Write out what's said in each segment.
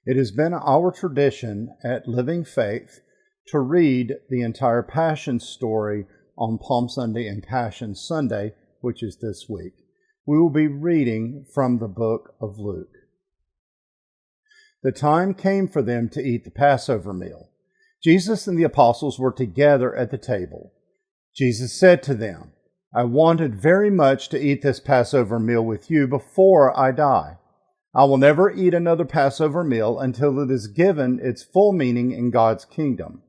It has been our tradition at Living Faith to read the entire Passion story on Palm Sunday and Passion Sunday, which is this week. We will be reading from the book of Luke. The time came for them to eat the Passover meal. Jesus and the apostles were together at the table. Jesus said to them, "I wanted very much to eat this Passover meal with you before I die. I will never eat another Passover meal until it is given its full meaning in God's kingdom."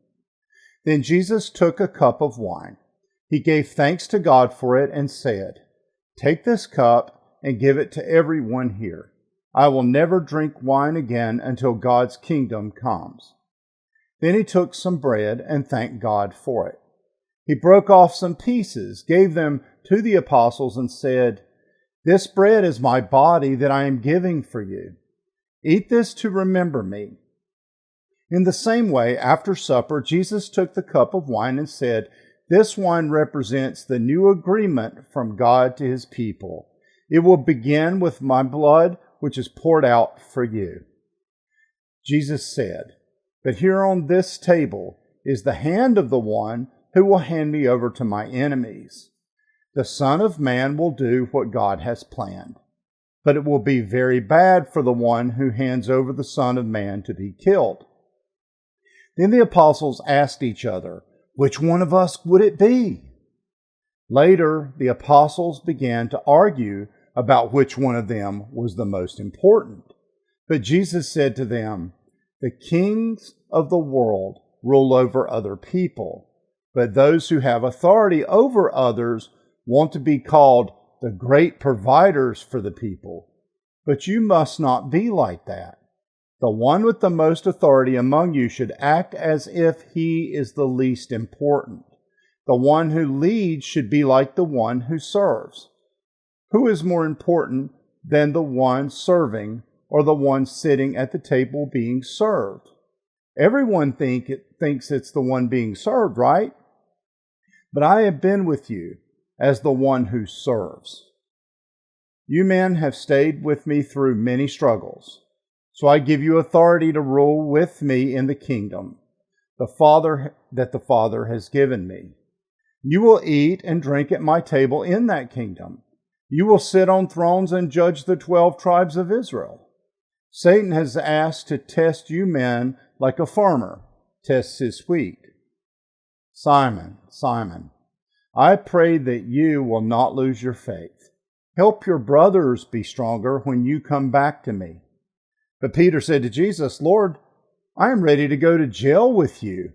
Then Jesus took a cup of wine. He gave thanks to God for it and said, "Take this cup and give it to everyone here. I will never drink wine again until God's kingdom comes." Then he took some bread and thanked God for it. He broke off some pieces, gave them to the apostles, and said, "This bread is my body that I am giving for you. Eat this to remember me." In the same way, after supper, Jesus took the cup of wine and said, "This wine represents the new agreement from God to his people. It will begin with my blood, which is poured out for you." Jesus said, "But here on this table is the hand of the one who will hand me over to my enemies. The Son of Man will do what God has planned, but it will be very bad for the one who hands over the Son of Man to be killed." Then the apostles asked each other, "Which one of us would it be?" Later, the apostles began to argue about which one of them was the most important. But Jesus said to them, "The kings of the world rule over other people, but those who have authority over others want to be called the great providers for the people. But you must not be like that. The one with the most authority among you should act as if he is the least important. The one who leads should be like the one who serves. Who is more important than the one serving or the one sitting at the table being served? Everyone thinks it's the one being served, right? But I have been with you as the one who serves. You men have stayed with me through many struggles, so I give you authority to rule with me in the kingdom that the Father has given me. You will eat and drink at my table in that kingdom. You will sit on thrones and judge the 12 tribes of Israel. Satan has asked to test you men like a farmer tests his wheat. Simon, Simon, I pray that you will not lose your faith. Help your brothers be stronger when you come back to me." But Peter said to Jesus, "Lord, I am ready to go to jail with you.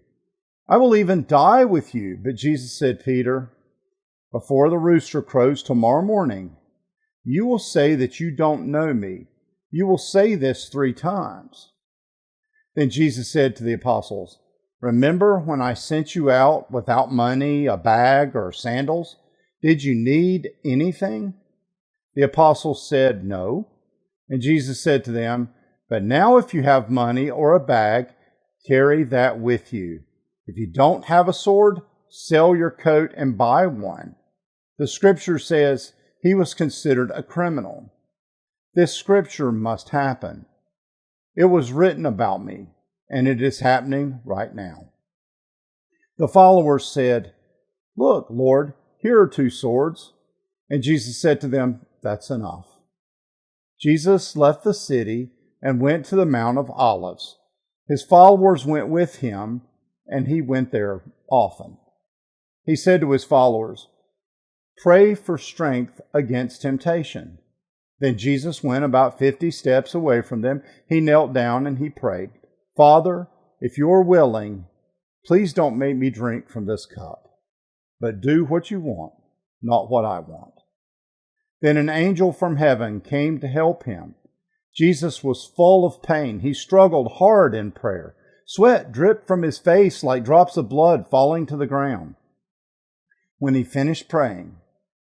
I will even die with you." But Jesus said, "Peter, before the rooster crows tomorrow morning, you will say that you don't know me. You will say this 3 times. Then Jesus said to the apostles, "Remember when I sent you out without money, a bag, or sandals? Did you need anything?" The apostles said, "No." And Jesus said to them, "But now if you have money or a bag, carry that with you. If you don't have a sword, sell your coat and buy one." The scripture says he was considered a criminal. This scripture must happen. It was written about me, and it is happening right now. The followers said, "Look, Lord, here are 2 swords." And Jesus said to them, "That's enough." Jesus left the city and went to the Mount of Olives. His followers went with him, and he went there often. He said to his followers, "Pray for strength against temptation." Then Jesus went about 50 steps away from them. He knelt down and he prayed, "Father, if you're willing, please don't make me drink from this cup, but do what you want, not what I want." Then an angel from heaven came to help him. Jesus was full of pain. He struggled hard in prayer. Sweat dripped from his face like drops of blood falling to the ground. When he finished praying,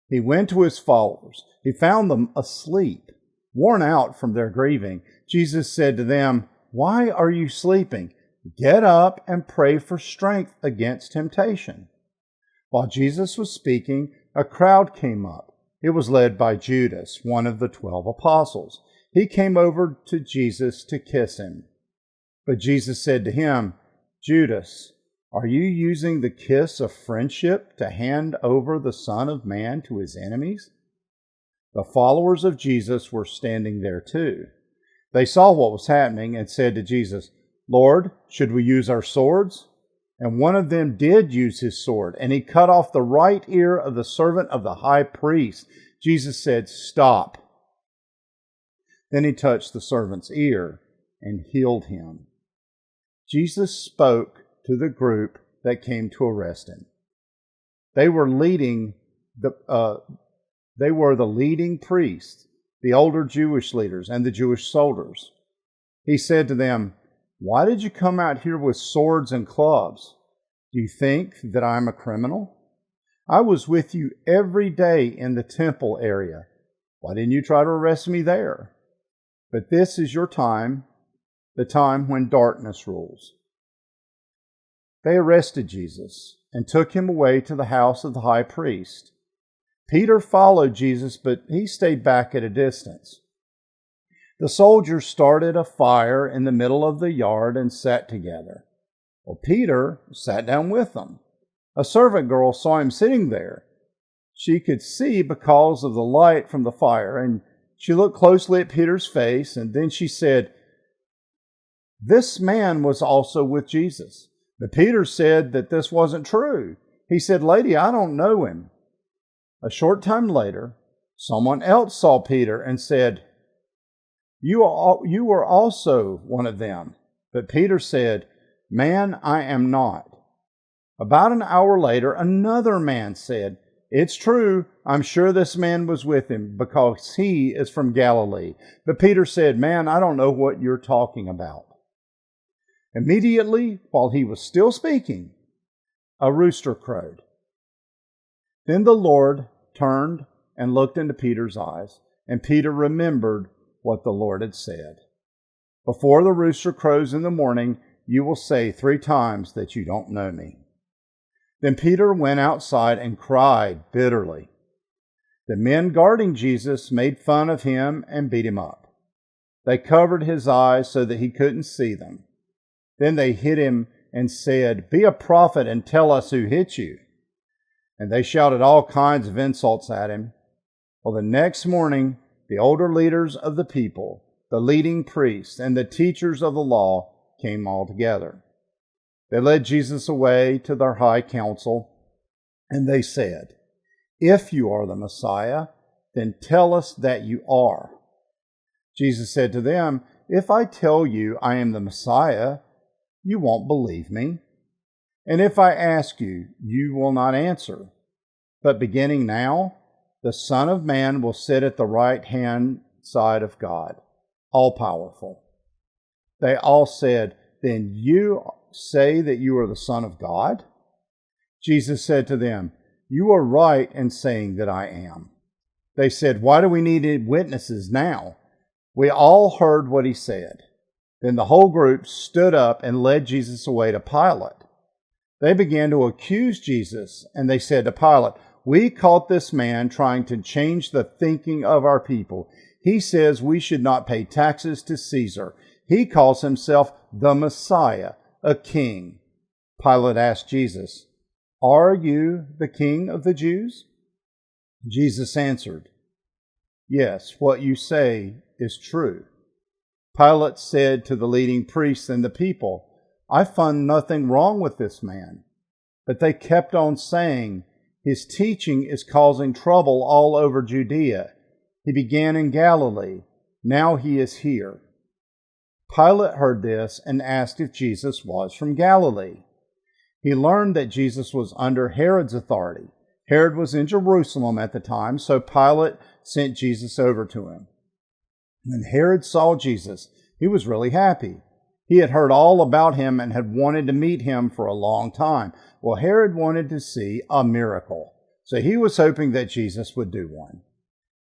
he went to his followers. He found them asleep, worn out from their grieving. Jesus said to them, "Why are you sleeping? Get up and pray for strength against temptation." While Jesus was speaking, a crowd came up. It was led by Judas, one of the 12 apostles. He came over to Jesus to kiss him. But Jesus said to him, Judas, are you using the kiss of friendship to hand over the Son of Man to his enemies? The followers of Jesus were standing there too. They saw what was happening and said to Jesus, Lord, should we use our swords? And one of them did use his sword, and he cut off the right ear of the servant of the high priest. Jesus said, Stop. Then he touched the servant's ear and healed him. Jesus spoke to the group that came to arrest him. They were the leading priests, the older Jewish leaders, and the Jewish soldiers. He said to them, Why did you come out here with swords and clubs? Do you think that I'm a criminal? I was with you every day in the temple area. Why didn't you try to arrest me there? But this is your time, the time when darkness rules. They arrested Jesus and took him away to the house of the high priest. Peter followed Jesus, but he stayed back at a distance. The soldiers started a fire in the middle of the yard and sat together. Well, Peter sat down with them. A servant girl saw him sitting there. She could see because of the light from the fire, and she looked closely at Peter's face, and then she said, This man was also with Jesus. But Peter said that this wasn't true. He said, Lady, I don't know him. A short time later, someone else saw Peter and said, You were also one of them. But Peter said, Man, I am not. About an hour later, another man said, It's true, I'm sure this man was with him because he is from Galilee. But Peter said, Man, I don't know what you're talking about. Immediately, while he was still speaking, a rooster crowed. Then the Lord turned and looked into Peter's eyes, and Peter remembered what the Lord had said. Before the rooster crows in the morning, you will say 3 times that you don't know me. Then Peter went outside and cried bitterly. The men guarding Jesus made fun of him and beat him up. They covered his eyes so that he couldn't see them. Then they hit him and said, Be a prophet and tell us who hit you. And they shouted all kinds of insults at him. Well, the next morning, the older leaders of the people, the leading priests, and the teachers of the law came all together. They led Jesus away to their high council, and they said, If you are the Messiah, then tell us that you are. Jesus said to them, If I tell you I am the Messiah, you won't believe me. And if I ask you, you will not answer. But beginning now, the Son of Man will sit at the right hand side of God, all-powerful. They all said, Then you say that you are the Son of God? Jesus said to them, You are right in saying that I am. They said, Why do we need witnesses now? We all heard what he said. Then the whole group stood up and led Jesus away to Pilate. They began to accuse Jesus, and they said to Pilate, We caught this man trying to change the thinking of our people. He says we should not pay taxes to Caesar. He calls himself the Messiah, a king. Pilate asked Jesus, Are you the king of the Jews? Jesus answered, Yes, what you say is true. Pilate said to the leading priests and the people, I find nothing wrong with this man. But they kept on saying, His teaching is causing trouble all over Judea. He began in Galilee. Now he is here. Pilate heard this and asked if Jesus was from Galilee. He learned that Jesus was under Herod's authority. Herod was in Jerusalem at the time, so Pilate sent Jesus over to him. When Herod saw Jesus, he was really happy. He had heard all about him and had wanted to meet him for a long time. Well, Herod wanted to see a miracle, so he was hoping that Jesus would do one.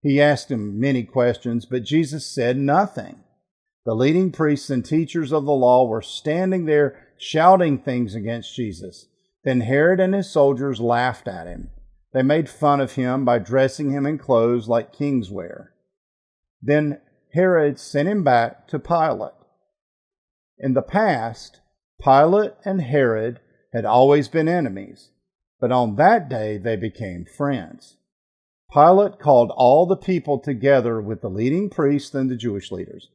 He asked him many questions, but Jesus said nothing. The leading priests and teachers of the law were standing there shouting things against Jesus. Then Herod and his soldiers laughed at him. They made fun of him by dressing him in clothes like kings wear. Then Herod sent him back to Pilate. In the past, Pilate and Herod had always been enemies, but on that day they became friends. Pilate called all the people together with the leading priests and the Jewish leaders.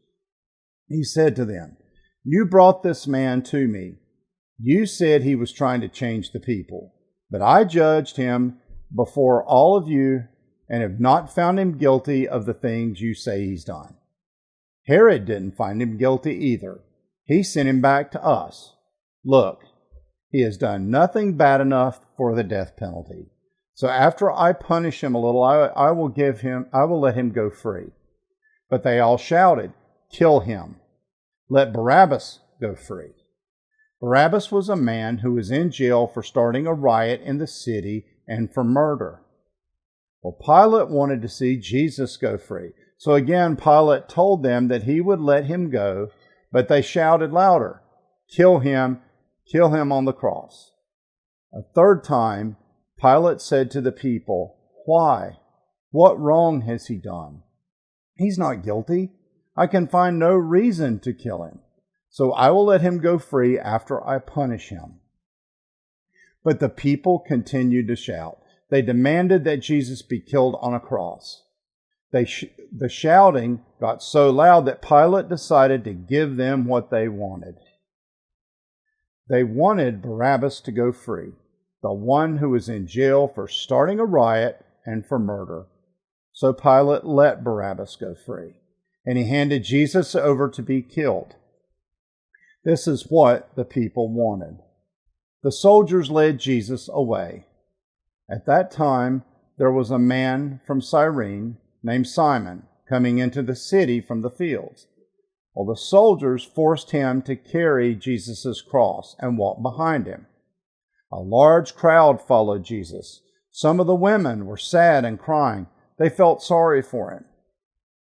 He said to them, "You brought this man to me. You said he was trying to change the people, but I judged him before all of you and have not found him guilty of the things you say he's done." Herod didn't find him guilty either. He sent him back to us. Look, he has done nothing bad enough for the death penalty. So after I punish him a little, I will let him go free. But they all shouted, "Kill him. Let Barabbas go free." Barabbas was a man who was in jail for starting a riot in the city and for murder. Well, Pilate wanted to see Jesus go free. So again, Pilate told them that he would let him go, but they shouted louder, "Kill him on the cross." A third time, Pilate said to the people, "Why? What wrong has he done? He's not guilty. I can find no reason to kill him. So I will let him go free after I punish him." But the people continued to shout. They demanded that Jesus be killed on a cross. The shouting got so loud that Pilate decided to give them what they wanted. They wanted Barabbas to go free, the one who was in jail for starting a riot and for murder. So Pilate let Barabbas go free, and he handed Jesus over to be killed. This is what the people wanted. The soldiers led Jesus away. At that time, there was a man from Cyrene named Simon coming into the city from the fields. Well, the soldiers forced him to carry Jesus' cross and walk behind him. A large crowd followed Jesus. Some of the women were sad and crying. They felt sorry for him.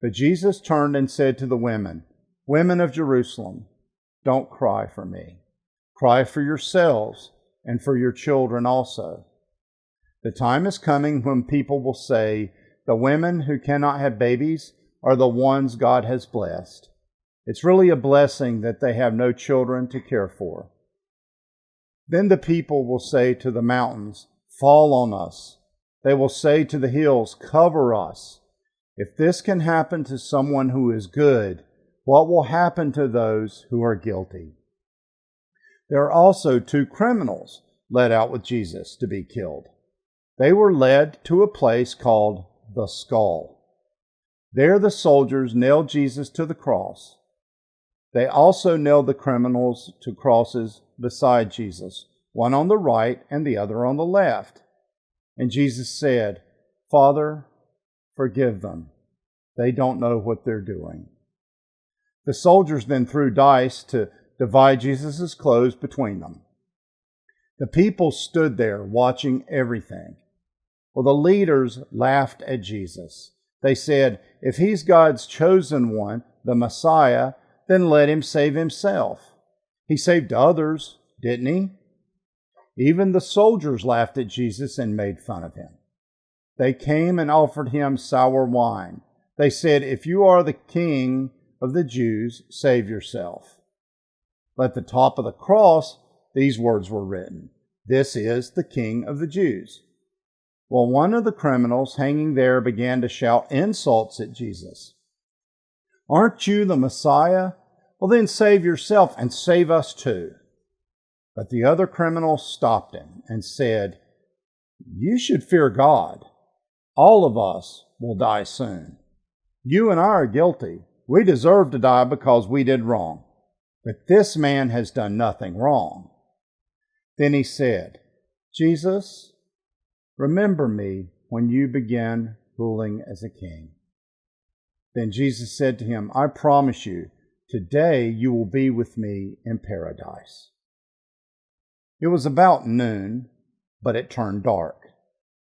But Jesus turned and said to the women, "Women of Jerusalem, don't cry for me. Cry for yourselves and for your children also. The time is coming when people will say, 'The women who cannot have babies are the ones God has blessed.' It's really a blessing that they have no children to care for. Then the people will say to the mountains, 'Fall on us.' They will say to the hills, 'Cover us.' If this can happen to someone who is good, what will happen to those who are guilty?" There are also 2 criminals led out with Jesus to be killed. They were led to a place called the Skull. There the soldiers nailed Jesus to the cross. They also nailed the criminals to crosses beside Jesus, one on the right and the other on the left. And Jesus said, "Father, forgive them. They don't know what they're doing." The soldiers then threw dice to divide Jesus' clothes between them. The people stood there watching everything. Well, the leaders laughed at Jesus. They said, "If he's God's chosen one, the Messiah, then let him save himself. He saved others, didn't he?" Even the soldiers laughed at Jesus and made fun of him. They came and offered him sour wine. They said, "If you are the king of the Jews, save yourself." At the top of the cross, these words were written, "This is the King of the Jews." Well, one of the criminals hanging there began to shout insults at Jesus. "Aren't you the Messiah? Well, then save yourself and save us too." But the other criminal stopped him and said, "You should fear God. All of us will die soon. You and I are guilty. We deserve to die because we did wrong. But this man has done nothing wrong." Then he said, "Jesus, remember me when you begin ruling as a king." Then Jesus said to him, "I promise you, today you will be with me in paradise." It was about noon, but it turned dark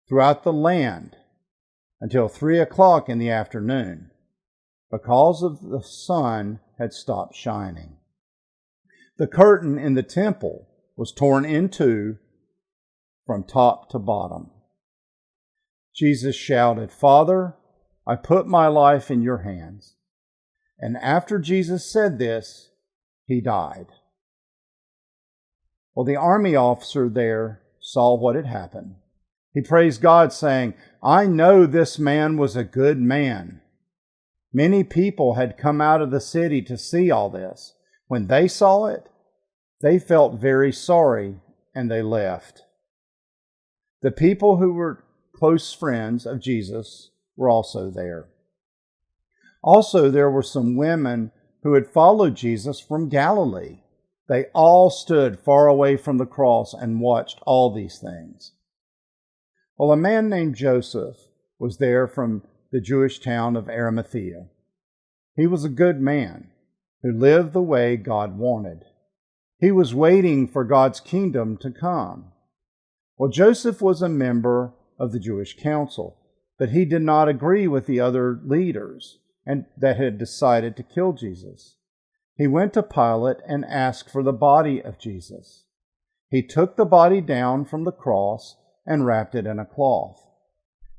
throughout the land until 3 o'clock in the afternoon, because of the sun had stopped shining. The curtain in the temple was torn in two from top to bottom. Jesus shouted, "Father, I put my life in your hands." And after Jesus said this, he died. Well, the army officer there saw what had happened. He praised God, saying, "I know this man was a good man." Many people had come out of the city to see all this. When they saw it, they felt very sorry and they left. The people who were close friends of Jesus were also there. Also, there were some women who had followed Jesus from Galilee. They all stood far away from the cross and watched all these things. Well, a man named Joseph was there from the Jewish town of Arimathea. He was a good man who lived the way God wanted. He was waiting for God's kingdom to come. Well, Joseph was a member of the Jewish council, but he did not agree with the other leaders and that had decided to kill Jesus. He went to Pilate and asked for the body of Jesus. He took the body down from the cross and wrapped it in a cloth.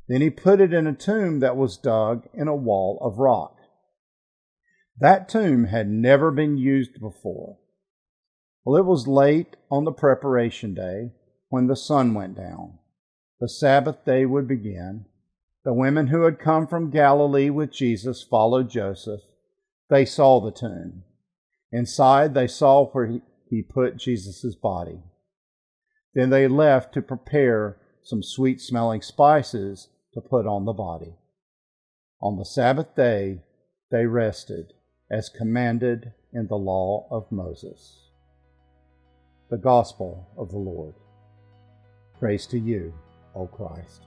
Then he put it in a tomb that was dug in a wall of rock. That tomb had never been used before. Well, it was late on the preparation day when the sun went down. The Sabbath day would begin. The women who had come from Galilee with Jesus followed Joseph. They saw the tomb. Inside, they saw where he put Jesus' body. Then they left to prepare some sweet-smelling spices to put on the body. On the Sabbath day, they rested, as commanded in the law of Moses. The Gospel of the Lord. Praise to you, O Christ.